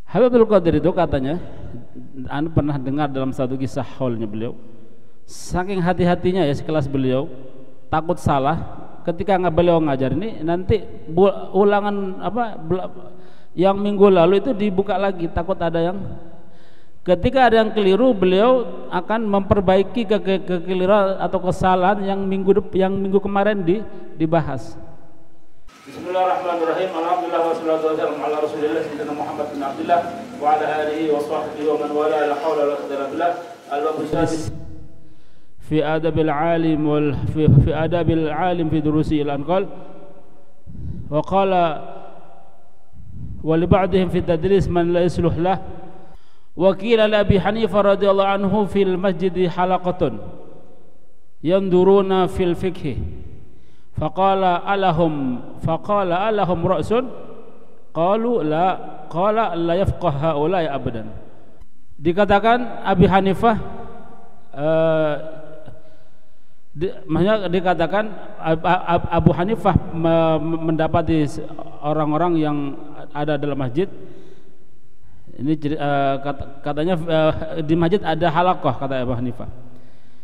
Habib Abdul Qadir itu katanya, Anda pernah dengar dalam satu kisah haulnya beliau, saking hati-hatinya ya sekelas beliau, takut salah ketika beliau ngajar ini, nanti ulangan yang minggu lalu itu dibuka lagi, takut ada yang, ketika ada yang keliru beliau akan memperbaiki kekeliruan atau kesalahan yang minggu kemarin dibahas. Bismillahirrahmanirrahim. Alhamdulillah wassalatu wassalamu ala Rasulillah sayyidina Muhammad bin Abdullah wa ala alihi wa sahbihi wa man wala, la haula wala quwwata illa billah. Al-bab as-sadis fi adabil alim wal fi adabil alim fi durusi al-anqal. Wa qala wa li ba'dihim fi tadris man la yasluh lah. Wa qila li Abi Hanifah radhiyallahu anhu fil masjid halaqatun yanduruna fil fiqh. Faqala alahum ra'sun, qalu la, qala la yafqah haula ya abadan. Dikatakan Abi Hanifah dikatakan Abu Hanifah mendapati orang-orang yang ada dalam masjid ini, katanya di masjid ada halaqah, kata Abu Hanifah.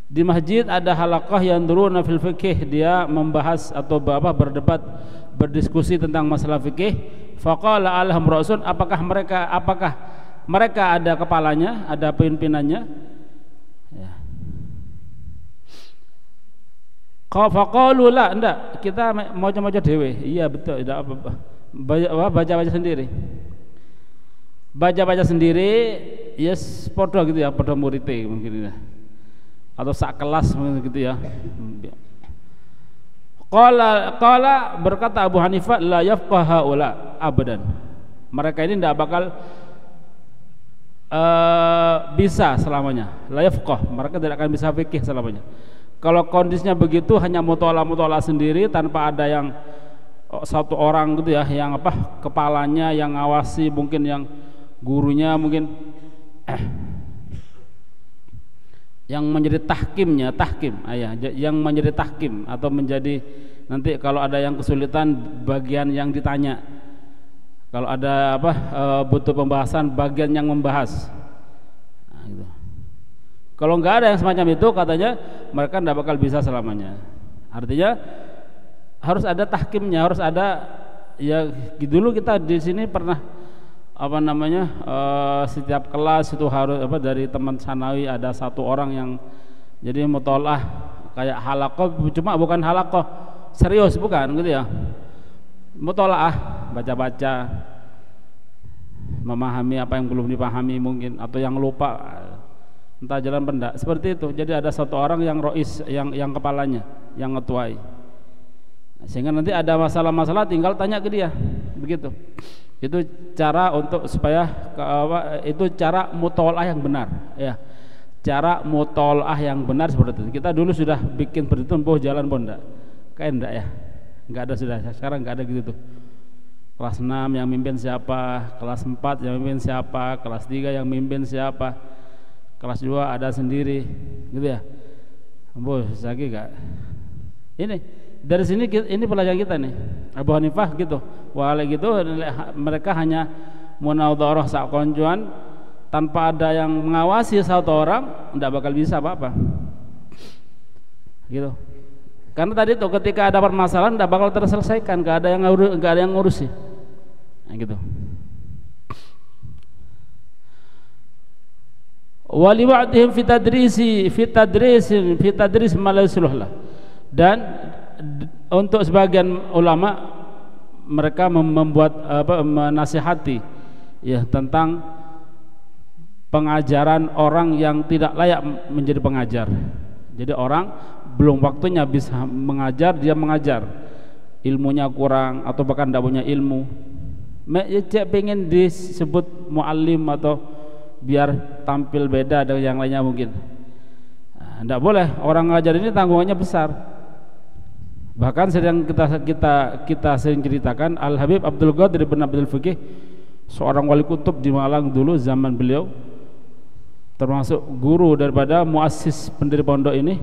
Di masjid ada halaqah yang duruna fil fikih, dia membahas atau berdebat, berdiskusi tentang masalah fikih. Faqala alham ra'sun, apakah mereka ada kepalanya, ada pimpinannya ya. Faqalu la, enggak, kita maca-maca dewe. Iya betul, tidak apa-apa, baca-baca sendiri, baca-baca sendiri, yes, podo gitu ya, podo murite mungkin ya, atau sak kelas gitu ya. Qala berkata Abu Hanifah, la yafqah haula abadan. Mereka ini tidak bakal bisa selamanya. La yafqah, mereka tidak akan bisa fikih selamanya. Kalau kondisinya begitu, hanya mutolak sendiri tanpa ada yang satu orang gitu ya, yang kepalanya yang ngawasi, mungkin yang gurunya, mungkin yang menjadi tahkim, yang menjadi tahkim atau menjadi nanti kalau ada yang kesulitan bagian yang ditanya, kalau ada butuh pembahasan bagian yang membahas. Nah, gitu. Kalau nggak ada yang semacam itu, katanya mereka tidak bakal bisa selamanya. Artinya harus ada tahkimnya, harus ada ya. Dulu kita di sini pernah setiap kelas itu harus dari teman sanawi ada satu orang yang jadi mutolaah kayak halaqah, cuma bukan halaqah serius, bukan gitu ya, mutolaah, baca-baca, memahami apa yang belum dipahami mungkin, atau yang lupa entah jalan pendak, seperti itu. Jadi ada satu orang yang rois, yang kepalanya, yang ngetuai, sehingga nanti ada masalah-masalah tinggal tanya ke dia, begitu. Itu cara untuk supaya itu cara mutolaah yang benar ya, cara mutolaah yang benar seperti itu. Kita dulu sudah bikin perhitungan jalan pondak, kayak enggak ya, enggak ada, sudah sekarang enggak ada gitu tuh. Kelas 6 yang mimpin siapa, kelas 4 yang mimpin siapa, kelas 3 yang mimpin siapa, kelas 2 ada sendiri gitu ya. Lagi enggak. Ini dari sini ini pelajaran kita nih. Abu Hanifah gitu. Wala gitu, mereka hanya munadharah sak konjuan tanpa ada yang mengawasi satu orang, tidak bakal bisa apa-apa. Gitu. Karena tadi tuh ketika ada permasalahan tidak bakal terselesaikan, enggak ada yang ngurusi. Nah, gitu. Wa li ba'dihim fi tadris ma la yusluh lah. Dan untuk sebagian ulama mereka membuat menasihati ya tentang pengajaran orang yang tidak layak menjadi pengajar. Jadi orang belum waktunya bisa mengajar, dia mengajar, ilmunya kurang atau bahkan tidak punya ilmu, pengen disebut muallim atau biar tampil beda dengan yang lainnya mungkin. Tidak boleh, orang ngajar ini tanggungannya besar. Bahkan sedang kita sering ceritakan, Al Habib Abdul Qadir bin Abdul Fiqih, seorang wali kutub di Malang dulu zaman beliau, termasuk guru daripada muassis pendiri pondok ini,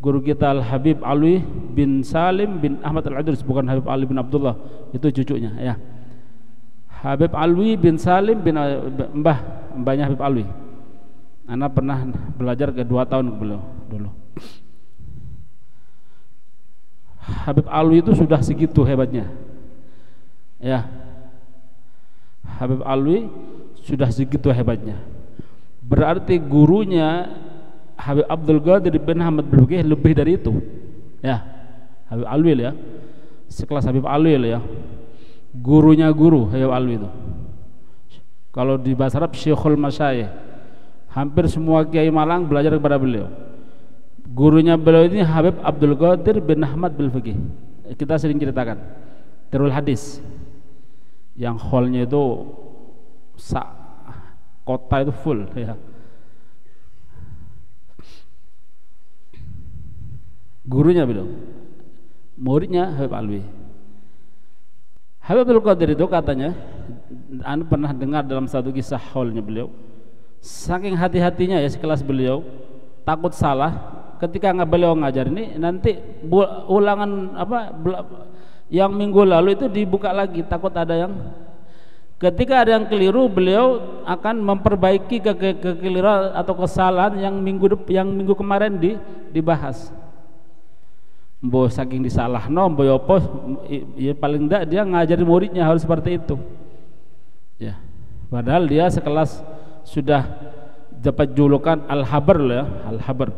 guru kita Al Habib Alwi bin Salim bin Ahmad Al Idris, bukan Habib Ali bin Abdullah, itu cucunya ya. Habib Alwi bin Salim bin mbahnya Habib Alwi. Ana pernah belajar ke 2 tahun beliau dulu. Habib Alwi itu sudah segitu hebatnya. Ya. Habib Alwi sudah segitu hebatnya. Berarti gurunya Habib Abdul Qadir bin Ahmad bin Faqih lebih dari itu. Ya. Habib Alwi ya. Sekelas Habib Alwi ya. Gurunya guru Habib Alwi itu. Kalau di bahasa Arab Syekhul Masyayikh. Hampir semua kiai Malang belajar kepada beliau. Gurunya beliau ini Habib Abdul Qadir bin Ahmad bin Faqih. Kita sering ceritakan Darul Hadis yang hallnya itu kota itu full ya. Gurunya beliau, muridnya Habib Alwi. Habib Abdul Qadir itu katanya, Anda pernah dengar dalam satu kisah hallnya beliau, saking hati-hatinya ya sekelas beliau, takut salah ketika beliau ngajar ini, nanti ulangan yang minggu lalu itu dibuka lagi, takut ada yang, ketika ada yang keliru beliau akan memperbaiki kekeliruan atau kesalahan yang minggu kemarin dibahas. Mbok saking disalahno mbok apa ya, paling enggak dia ngajari muridnya harus seperti itu ya, padahal dia sekelas sudah dapat julukan Al-Habar ya, Al-Habar,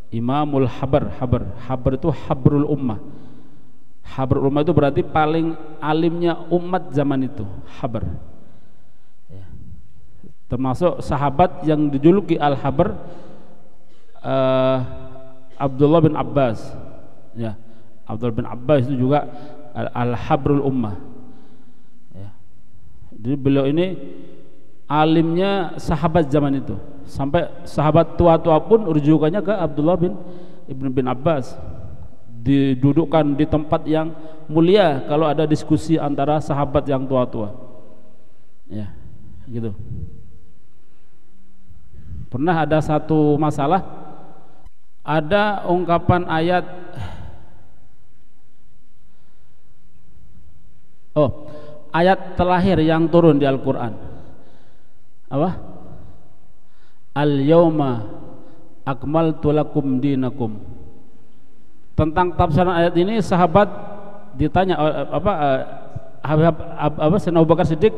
Imamul Habar. Habar itu Habrul Ummah. Habrul Ummah itu berarti paling alimnya umat zaman itu, Habar ya. Termasuk sahabat yang dijuluki Al-Habar, Abdullah bin Abbas ya. Abdullah bin Abbas itu juga Al-Habrul Ummah ya. Jadi beliau ini alimnya sahabat zaman itu, sampai sahabat tua-tua pun rujukannya ke Abdullah bin Abbas, didudukkan di tempat yang mulia kalau ada diskusi antara sahabat yang tua-tua ya gitu. Pernah ada satu masalah, ada ungkapan ayat ayat terakhir yang turun di Al-Quran apa? Al-yawma akmaltu lakum dinakum. Tentang tafsiran ayat ini sahabat ditanya Sayyidina Abu Bakar Siddiq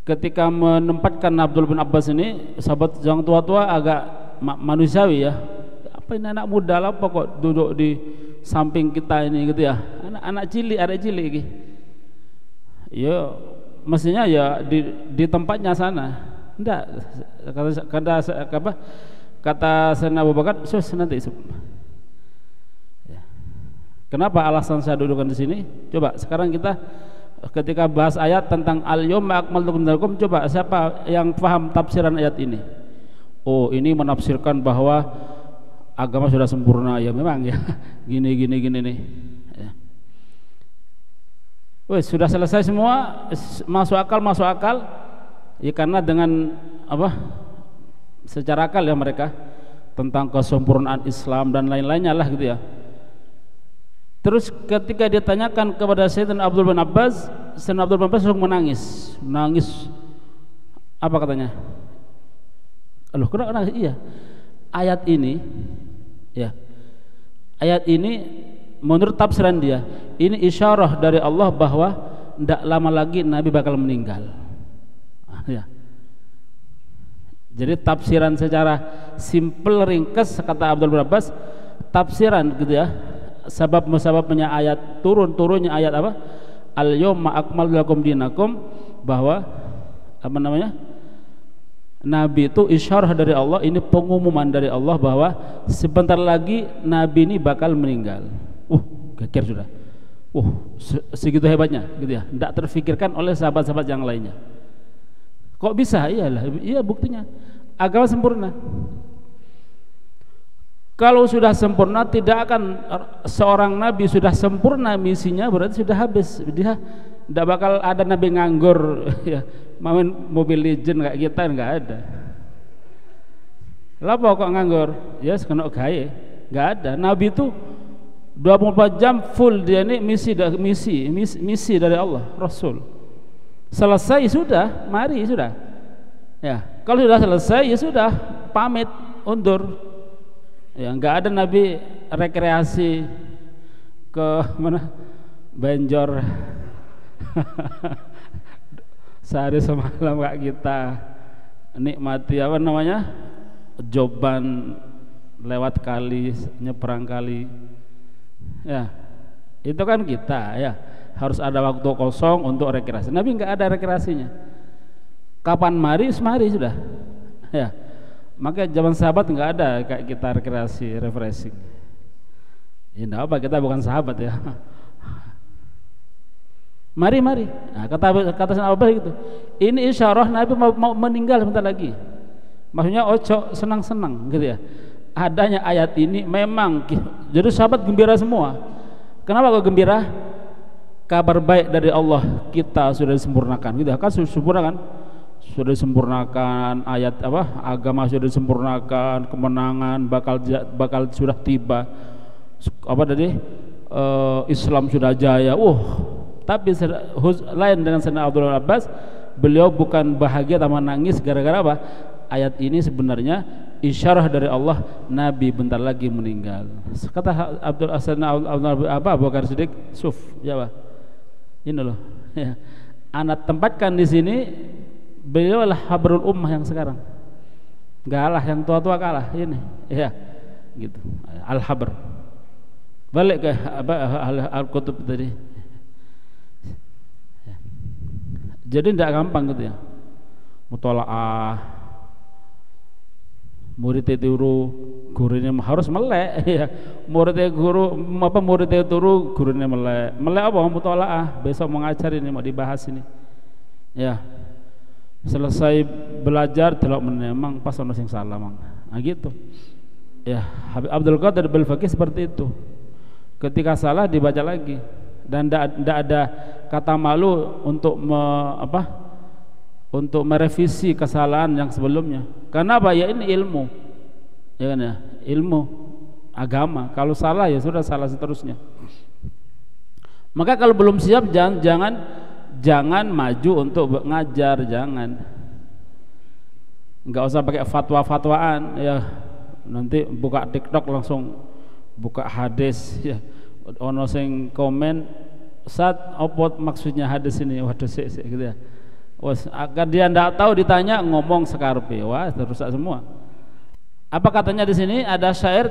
ketika menempatkan Abdul bin Abbas ini, sahabat yang tua-tua agak manusiawi ya, apa ini anak muda lah kok duduk di samping kita ini gitu ya, anak cilik gitu. Ya mestinya ya di tempatnya sana. Enggak, kata Sayyidina Abu Bakar, nanti ya. Kenapa alasan saya dudukkan di sini? Coba sekarang kita ketika bahas ayat tentang al-yawma akmaltu lakum, coba siapa yang paham tafsiran ayat ini? Oh, ini menafsirkan bahwa agama sudah sempurna ya, memang ya. Gini nih. Ya. Wes sudah selesai semua, masuk akal ya, karena dengan secara akal ya mereka tentang kesempurnaan Islam dan lain-lainnya lah gitu ya. Terus ketika ditanyakan kepada Sayyidina Abdul bin Abbas, Sayyidina Abdul bin Abbas langsung menangis. Apa katanya? Loh, kenapa nangis? Iya, ayat ini ya, ayat ini menurut tafsiran dia, ini isyarah dari Allah bahwa tidak lama lagi Nabi bakal meninggal ya. Jadi tafsiran secara simple ringkas kata Abdul bin Abbas, tafsiran gitu ya, sebab-musababnya ayat turunnya ayat apa? Al-yawma akmaltu lakum dinakum, bahwa Nabi itu isyarah dari Allah, ini pengumuman dari Allah bahwa sebentar lagi Nabi ini bakal meninggal. Geger sudah. Segitu hebatnya gitu ya. Tidak terfikirkan oleh sahabat-sahabat yang lainnya. Kok bisa? Iya buktinya. Agama sempurna. Kalau sudah sempurna, tidak akan seorang nabi sudah sempurna misinya berarti sudah habis. Dia tidak bakal ada nabi nganggur ya, main Mobile Legend kayak kita, nggak ada. Lapa kok nganggur? Ya sekena gawe, nggak ada. Nabi itu 24 jam full, dia ini misi dari Allah, Rasul Selesai sudah, mari sudah. Ya, kalau sudah selesai ya sudah, pamit, undur. Ya, nggak ada Nabi rekreasi ke mana? Banjor. Sehari semalam kayak kita nikmati apa namanya? Joban lewat kali, nyebrang kali. Ya, itu kan kita ya harus ada waktu kosong untuk rekreasi. Nabi nggak ada rekreasinya. Kapan mari sudah. Ya, maka zaman sahabat nggak ada kayak kita rekreasi, refreshing. Ya enggak apa, kita bukan sahabat ya. Mari. Nah, kata Sayyidina Abu Bakar gitu. Ini isyarah Nabi mau meninggal sebentar lagi. Maksudnya ojo senang-senang gitu ya. Adanya ayat ini memang jadi sahabat gembira semua. Kenapa kok gembira? Kabar baik dari Allah kita sudah disempurnakan gitu kan, sempurna kan? Sudah disempurnakan ayat apa? Agama sudah disempurnakan, kemenangan bakal sudah tiba. Apa tadi? Islam sudah jaya. Tapi lain dengan Sayyidina Abdullah Abbas, beliau bukan bahagia atau menangis gara-gara apa? Ayat ini sebenarnya isyarah dari Allah, Nabi bentar lagi meninggal. Kata Abu Bakar Siddiq, Suf, ya Pak. Ini loh. Ya. Anak tempatkan di sini, beliau adalah habrul ummah yang sekarang. Galah yang tua-tua kalah ini. Ya. Gitu. Al-habr. Balik ke Al-Qutub tadi. Jadi tidak gampang gitu ya. Mutolaah, muridnya turu, gurunya harus melek ya. Muridnya turu, gurunya melek. Melek apa? Mutolaah. Besok mengajar ini mau dibahas ini. Ya. Selesai belajar delok memang pas ono sing salah mang. Nah gitu. Ya, Habib Abdul Qadir Al-Faqih seperti itu. Ketika salah dibaca lagi. Dan tidak ada kata malu untuk untuk merevisi kesalahan yang sebelumnya. Karena apa? Ya ini ilmu, ya kan ya, ilmu agama. Kalau salah ya sudah salah seterusnya. Maka kalau belum siap jangan maju untuk ngajar, jangan. Nggak usah pakai fatwa-fatwaan ya. Nanti buka TikTok langsung buka hadis ya. Ono sing komen saat apa maksudnya hadis ini, waduh sik gitu ya. Wes agar dia ndak tahu ditanya ngomong sekarepe, wah rusak semua. Apa katanya di sini? Ada syair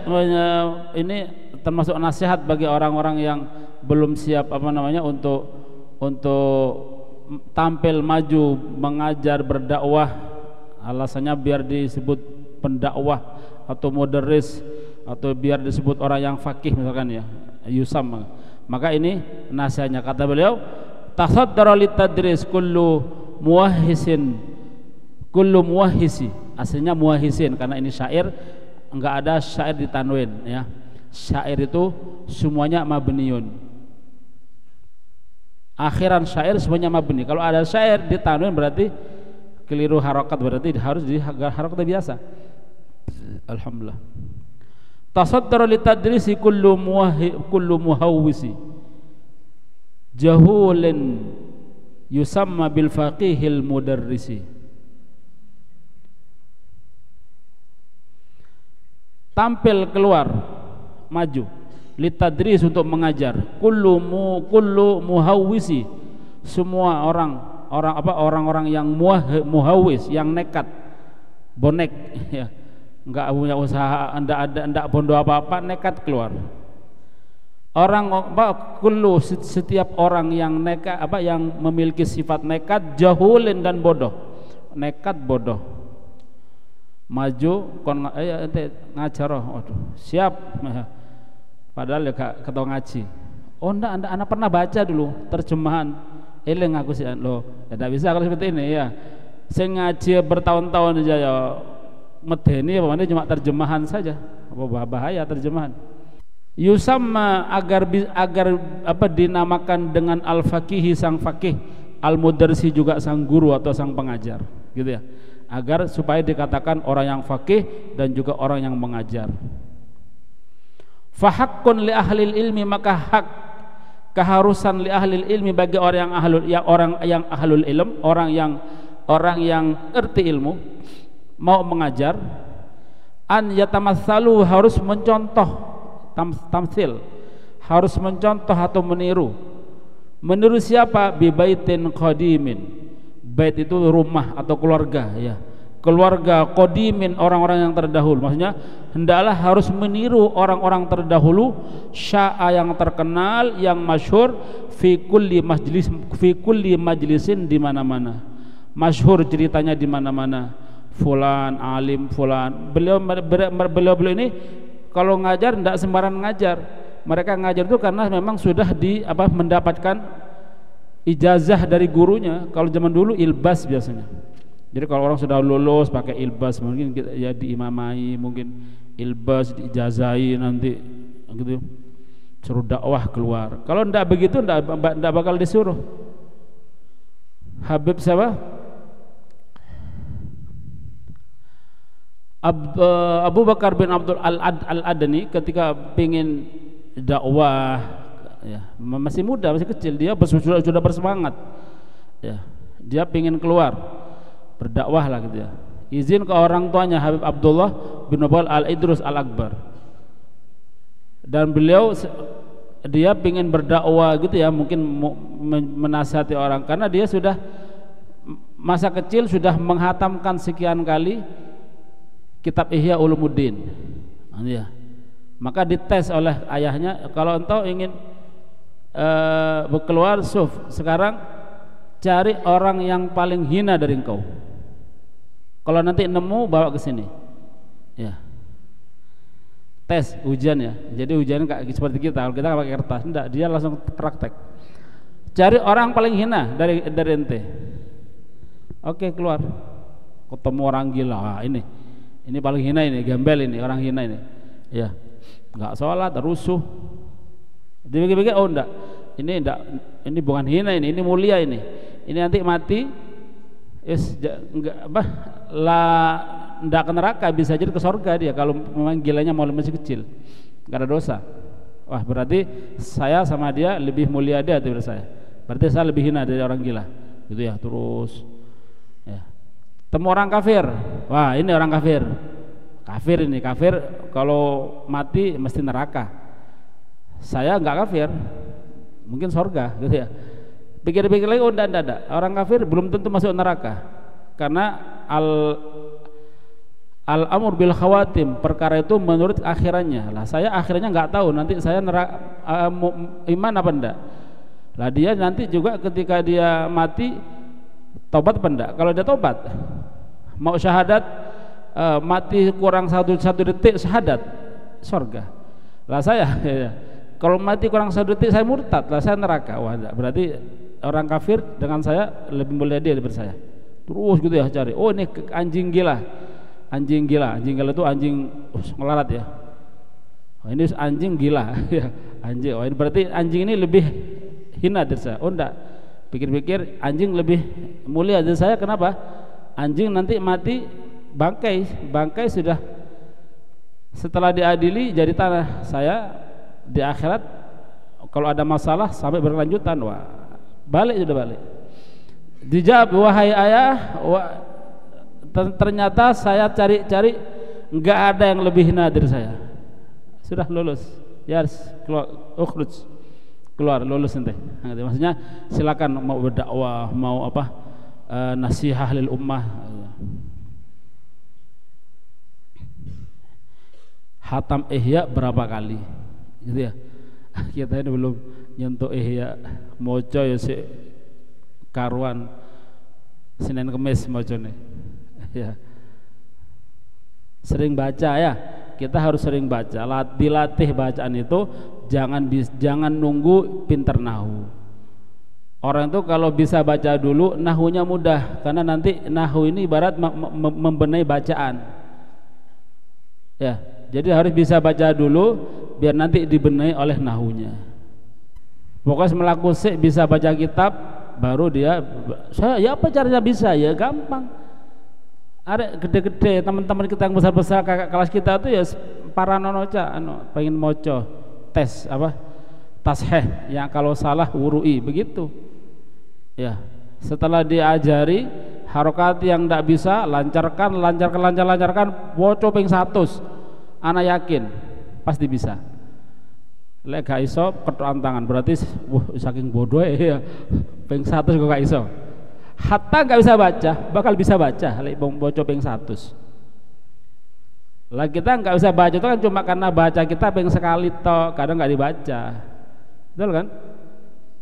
ini termasuk nasihat bagi orang-orang yang belum siap untuk tampil maju mengajar berdakwah. Alasannya biar disebut pendakwah atau moderis atau biar disebut orang yang faqih misalkan ya. Yusam. Maka ini nasihatnya, kata beliau, tasaddara litadris kullu muwahhisi. Aslinya muwahhisin karena ini syair, enggak ada syair di tanwin ya. Syair itu semuanya mabniun. Akhiran syair semuanya mabni. Kalau ada syair di tanwin berarti keliru harokat, berarti harus di harokat biasa. Alhamdulillah. Tasaddara litadrisi kullu muhawwisi jahulin yusamma bil faqihil mudarrisi. Tampil keluar maju litadris untuk mengajar kullu muhawwisi, semua orang-orang yang muhawwis, yang nekat, bonek ya. Enggak punya usaha, enggak bondo apa-apa, nekat keluar. Setiap orang yang nekat yang memiliki sifat nekat, jahulin dan bodoh. Nekat bodoh. Maju kon ngajar, waduh, siap. Padahal ya gak ketau ngaji. Oh enggak, anak pernah baca dulu terjemahan. Eling aku sih loh. Ya enggak bisa kalau seperti ini ya. Saya ngaji bertahun-tahun aja ya. Medeni apa cuma terjemahan saja, apa bahaya terjemahan. Yusamma agar dinamakan dengan al-faqihi sang faqih, al-mudarrisi juga sang guru atau sang pengajar, gitu ya. Agar supaya dikatakan orang yang faqih dan juga orang yang mengajar. Fahaqqun li ahlil ilmi, maka hak keharusan li ahlil ilmi bagi orang yang ahlul ilm, orang yang ngerti ilmu mau mengajar, an yatamatsalu harus mencontoh, tamtsil harus mencontoh atau meniru siapa? Bi baitin qadimin. Bait itu rumah atau keluarga, ya, keluarga qadimin, orang-orang yang terdahulu. Maksudnya hendaklah harus meniru orang-orang terdahulu, sya'a yang terkenal, yang masyhur, fi kulli majlisin, di mana-mana masyhur ceritanya, di mana-mana fulan alim fulan. Beliau ini kalau ngajar tidak sembarangan ngajar. Mereka ngajar itu karena memang sudah mendapatkan ijazah dari gurunya. Kalau zaman dulu ilbas biasanya. Jadi kalau orang sudah lulus pakai ilbas, mungkin ya diimamai, mungkin ilbas diijazai, nanti gitu suruh dakwah keluar. Kalau tidak begitu tidak bakal disuruh. Habib siapa? Abu Bakar bin Abdul Al-Adani ketika pingin dakwah, ya, masih muda, masih kecil, dia sudah bersemangat, ya, dia pingin keluar berdakwah lah gitu, ya. Izin ke orang tuanya Habib Abdullah bin Nobal Al-Idrus Al-Akbar, dan dia pingin berdakwah gitu, ya, mungkin menasihati orang karena dia sudah masa kecil sudah menghatamkan sekian kali kitab Ihya Ulumuddin, ya. Maka dites oleh ayahnya, kalau engkau ingin keluar suf, sekarang cari orang yang paling hina dari engkau. Kalau nanti nemu bawa ke sini, ya. Tes ujian, ya. Jadi ujian kayak seperti kita, kalau kita nggak pakai kertas, enggak, dia langsung praktek. Cari orang paling hina dari ente. Oke, keluar. Ketemu orang gila, ini paling hina, ini gembel, ini orang hina ini, ya. Nggak sholat, rusuh. Dipikir-pikir, oh enggak, ini bukan hina, ini mulia, ini nanti mati, enggak ke neraka, bisa jadi ke surga dia kalau memang gilanya mau masih kecil, nggak ada dosa. Wah, berarti saya sama dia lebih mulia dia daripada saya. Berarti saya lebih hina dari orang gila, gitu ya. Terus, ya, temu orang kafir, wah ini orang kafir. Kafir kalau mati mesti neraka. Saya enggak kafir, mungkin surga, gitu ya. Pikir-pikir lagi, oh enggak, orang kafir belum tentu masuk neraka, karena al-amr bil khawatim, perkara itu menurut akhirannya. Lah saya akhirnya enggak tahu nanti saya neraka, iman apa enggak. Lah dia nanti juga ketika dia mati tobat apa enggak. Kalau dia tobat, mau syahadat, mati kurang satu detik syahadat, surga. Lah saya ya, kalau mati kurang 1 detik saya murtad, lah saya neraka. Wah, berarti orang kafir dengan saya lebih mulia dia daripada saya. Terus gitu ya cari. Oh, ini anjing gila itu anjing ngelarat, ya. Oh, ini anjing gila ya, anjing. Oh, ini berarti anjing ini lebih hina dari saya. Oh enggak, pikir-pikir anjing lebih mulia dari saya. Kenapa? Anjing nanti mati bangkai sudah, setelah diadili jadi tanah. Saya di akhirat kalau ada masalah sampai berkelanjutan, wah balik. Dijawab, wahai ayah, ternyata saya cari enggak ada yang lebih hina dari saya. Sudah lulus, ya, keluar lulus nanti. Maksudnya silakan mau berdakwah, mau apa, nasihah lil ummah. Hatam Ihya berapa kali, gitu ya. Kita ini belum nyentuh Ihya, moco ya si karuan Senin Kemis moco nih, ya. Sering baca, ya, kita harus sering baca, dilatih bacaan itu. Jangan nunggu pinter nahu. Orang itu kalau bisa baca dulu, nahunya mudah, karena nanti nahu ini ibarat membenahi bacaan, ya. Jadi harus bisa baca dulu biar nanti dibenahi oleh nahunya. Pokoknya melaku bisa baca kitab, baru dia, ya apa caranya bisa, ya gampang. Ada gede-gede teman-teman kita yang besar-besar, kakak kelas kita tuh ya para nonoca, pengen moco tes apa tasheh, yang kalau salah wurui, begitu. Ya, setelah diajari harokat yang tidak bisa, lancarkan, woco ping 100, anak yakin pasti bisa. Lek gak iso ketuan tangan, berarti saking bodoh ya, ping 100 kok gak iso. Hatta gak bisa baca, bakal bisa baca lek woco ping 100. Lah kita nggak bisa baca itu kan cuma karena baca kita ping sekali toh, kadang nggak dibaca, betul kan?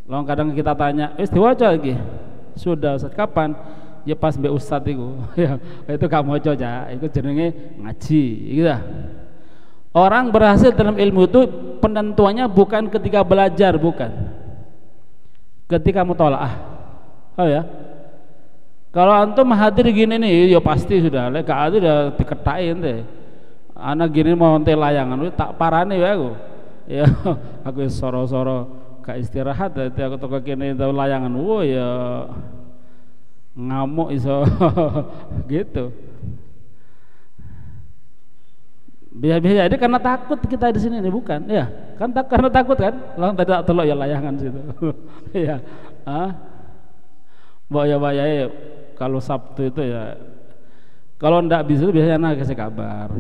Lalu kadang kita tanya, diwaca lagi, sudah Ustaz, kapan? Ya pas mbak Ustaz itu, ya itu gak mau coba, itu jenenge ngaji, gitu. Orang berhasil dalam ilmu itu penentuannya bukan ketika belajar, bukan, ketika mutolaah. Oh ya, kalau antum hadir gini nih, ya pasti sudah, lek gak ada udah diketain deh. Anak gini mau nonton layangan, tak parane ya aku. Ya, aku soro-soro gak istirahat, jadi aku toko kene tahu layangan, ya ngamuk iso gitu. Biasa-biasa jadi karena takut kita di sini nih, bukan? Ya, kan karena takut kan? Lang tidak telok ya layangan situ. Ya, bahaya kalau Sabtu itu ya. Kalau ndak bisa itu biasanya anak kasih kabar.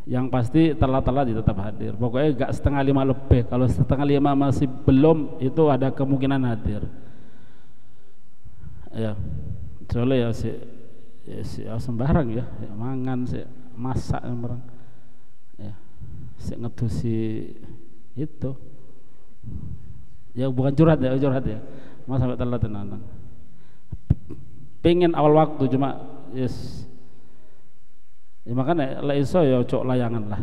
Yang pasti telat-telat tetap hadir. Pokoknya gak 4:30 lebih. Kalau 4:30 masih belum, itu ada kemungkinan hadir. Ya, soalnya ya sembarang ya, mangan sih, masak sembarang. Ya, ngedusi itu. Ya bukan curhat ya. Mas sampai telat tenang. Pengen awal waktu cuma yes. Ya makanya lah iso ya cok layangan lah.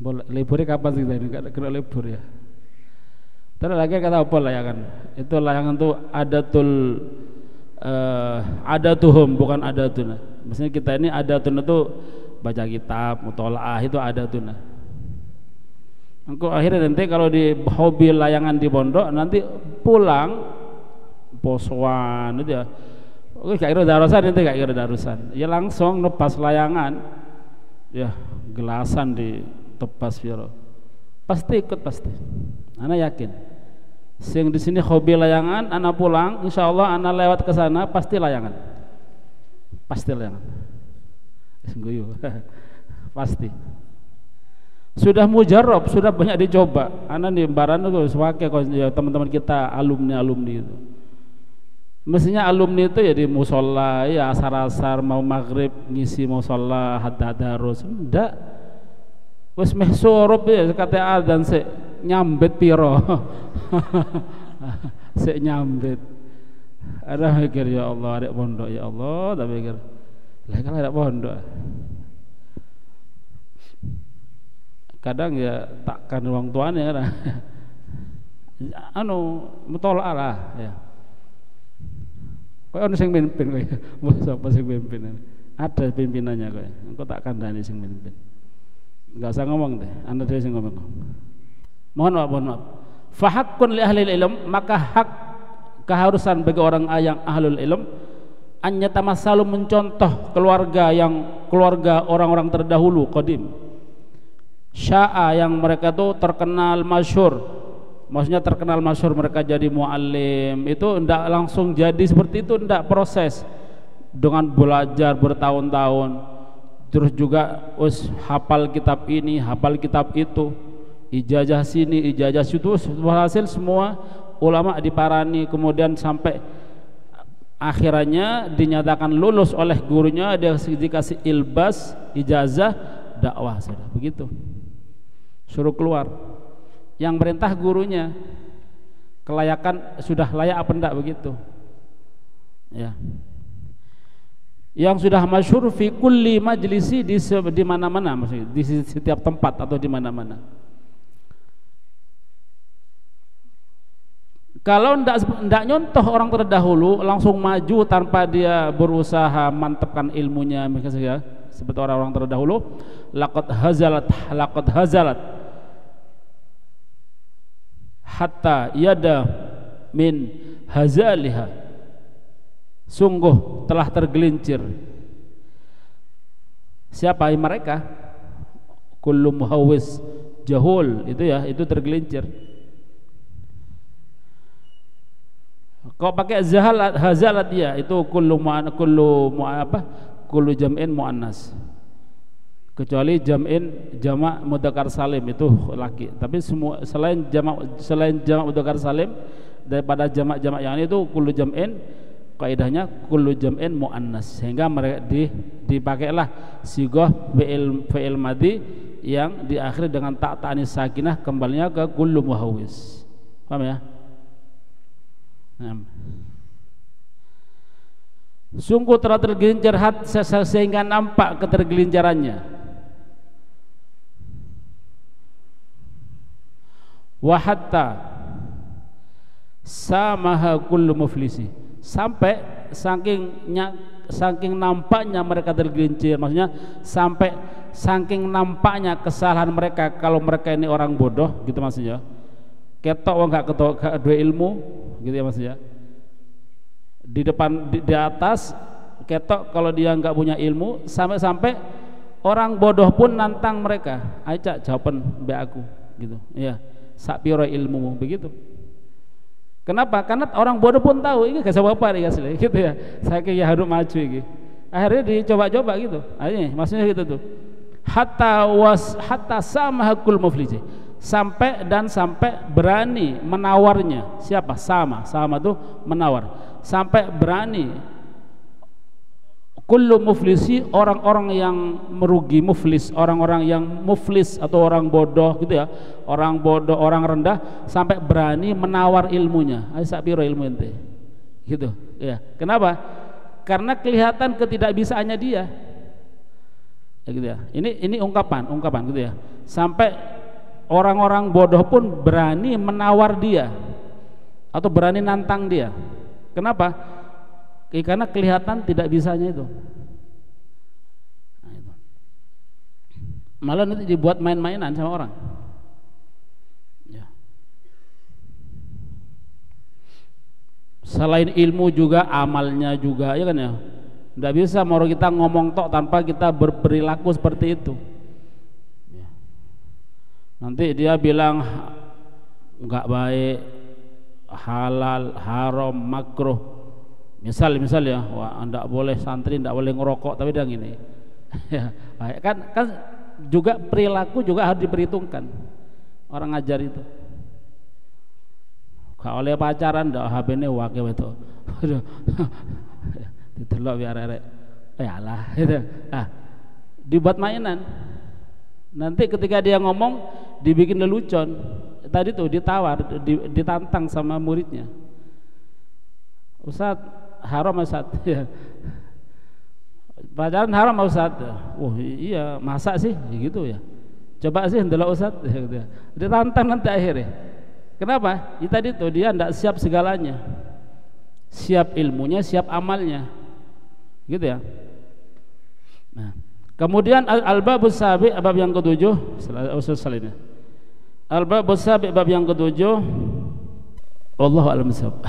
Boleh liburnya kapan sih tadi? Enggak kena libur ya. Terus lagi kata apa layangan? Itu layangan tuh adatuhum, bukan adatuna. Maksudnya kita ini adatuna tuh baca kitab, mutolaah, itu adatuna. Engkau akhirnya nanti kalau di hobi layangan di pondok, nanti pulang posoan itu ya. Oke, gak kira darusan, ya langsung lepas layangan, ya gelasan di tepas Viro, pasti ikut pasti. Anak yakin. Sing di sini hobi layangan, anak pulang, insya Allah anak lewat ke sana pasti layangan. Pasti. Sudah mujarab, sudah banyak dicoba. Anak di Baran itu sebagai teman-teman kita alumni itu. Mestinya alumni itu ya di musola, ya asar-asar mau maghrib ngisi musola hadarus. Ndak, wes meh surup ya kata adzan se nyambet piro, se nyambet. Ada mikir ya Allah, ada pondok ya Allah, tak mikir. Lah kalau ada pondok, kadang ya takkan orang tuanya kan. Mutolak lah ya. Kau orang sing pimpin kau, siapa sing pimpin? Ada pimpinannya kau. Engkau tak kandani sing pimpin. Enggak usah ngomong deh, anda dia sing ngomong. Mohon maaf. Fahakkun li ahli ilm, maka hak keharusan bagi orang yang ahlul ilm anyatamassalu mencontoh keluarga orang-orang terdahulu qadim. Sya'a yang mereka tuh terkenal masyhur. Maksudnya terkenal masyhur, mereka jadi muallim, itu enggak langsung jadi seperti itu, enggak, proses dengan belajar bertahun-tahun, terus juga hafal kitab ini, hafal kitab itu, ijazah sini, ijazah situ, hasil semua ulama diparani, kemudian sampai akhirnya dinyatakan lulus oleh gurunya, dia dikasih ilbas, ijazah dakwah, sudah begitu, suruh keluar. Yang merintah gurunya, kelayakan sudah layak apa enggak, begitu ya. Yang sudah masyhur fi kulli majlisi, di mana-mana, maksudnya di setiap tempat atau di mana-mana. Kalau enggak nyontoh orang terdahulu, langsung maju tanpa dia berusaha mantapkan ilmunya, misalnya seperti orang-orang terdahulu, laqad hazalat hatta yada min hazaliha, sungguh telah tergelincir. Siapa mereka? kullu muhawwis jahul, itu ya, itu tergelincir. Kau pakai hazalat dia, itu kullu jam'in muannas. Kecuali jamak mudzakkar salim itu laki. Tapi semua selain jamak mudzakkar salim daripada jamak-jamak yang itu kullu jam'in, kaidahnya kullu jam'in muannas. Sehingga mereka dipakailah sighah fi'il madhi yang diakhiri dengan ta ta'anis sakinah, kembalinya ke kullu muhawwis. Paham ya? Sungguh telah tergelincir hati sehingga nampak ketergelincarannya. Wa hatta samaha kullu muflisi, sampai saking nampaknya mereka tergelincir, maksudnya sampai saking nampaknya kesalahan mereka kalau mereka ini orang bodoh gitu maksudnya. Ketok wong gak dua ilmu gitu ya maksudnya. Di depan di atas ketok kalau dia nggak punya ilmu, sampai orang bodoh pun nantang mereka, ayo cak jawaban be aku gitu ya, sak piro ilmumu begitu. Kenapa? Karena orang bodoh pun tahu ini gak apa nih asli gitu ya, saya kayak harus maju ini, akhirnya dicoba-coba gitu. Ayo maksudnya gitu tuh, hatta sama hakul muflisi, sampai berani menawarnya. Siapa? Sama tuh menawar, sampai berani kullu muflisi, orang-orang yang merugi, muflis, orang-orang yang muflis atau orang bodoh gitu ya, orang bodoh, orang rendah, sampai berani menawar ilmunya. Ayo sak piro ilmu ente gitu ya. Kenapa? Karena kelihatan ketidakbisaannya dia ya, gitu ya. Ini ungkapan gitu ya, sampai orang-orang bodoh pun berani menawar dia atau berani nantang dia. Kenapa? Karena kelihatan tidak bisanya itu. Nah, itu. Malah nanti dibuat main-mainan sama orang. Ya. Selain ilmu juga amalnya juga, ya kan ya. Tidak bisa mau kita ngomong tok tanpa kita berperilaku seperti itu. Ya. Nanti dia bilang nggak baik, halal, haram, makruh. Misal ya, wah enggak boleh santri, enggak boleh ngerokok, tapi dia gini. Ya, kan juga perilaku juga harus diperhitungkan. Orang ngajar itu. Gak oleh pacaran ndak HP-ne wake itu. Aduh. Ditelok biar arek. Yalah gitu. Ah, dibuat mainan. Nanti ketika dia ngomong dibikin lelucon. Tadi tuh ditawar, ditantang sama muridnya. Ustaz, haram Ustaz. Ya. Pacaran haram Ustaz. Oh iya, masa sih gitu ya. Coba sih ndelok Ustaz ya, gitu ya. Ditantang nanti akhirnya. Kenapa? Ya, tadi tuh dia enggak siap segalanya. Siap ilmunya, siap amalnya. Gitu ya. Nah, kemudian al-babus sabi, bab yang ketujuh, usul salinnya. Al-babus sabi, bab yang ketujuh. Wallahu a'lam bishawab.